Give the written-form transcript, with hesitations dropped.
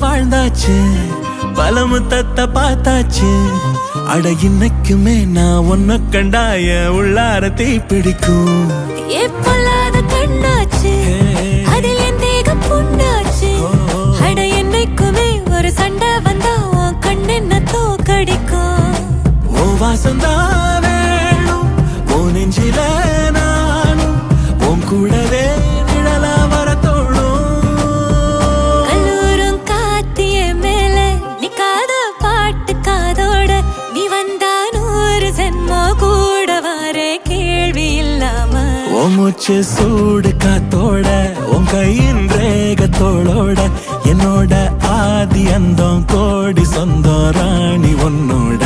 வாழ்ந்தாச்சு பல முத்தத்தை பார்த்தாச்சு அட இன்னைக்குமே நான் உன்ன கண்டாய உள்ளார தீ பிடிக்கும் எப்பொல்லாத கண்ணாச்சு அதில் என் தேகம் புண்ணாச்சு அட என்னைக்குமே ஒரு சண்டை வந்தா உன் கண்ணென்ன தோக்கடிக்கும் ஓ வாசந்தான் வேணும் ஓ நெஞ்சில நானும் உன் கூடவே நிழலா வர தோணும் கல்லூரும் காத்திய மேல நிக்காத பாட்டு காதோட நீ வந்தா 100 ஜென்மோ கூட வர கேள்வி இல்லாம உன் மூச்சு சூடு காத்தோட உன் கையின் ரேகத்தோளோட என்னோட ஆதி அந்தம் கோடி சொந்தம் ராணி உன்னோட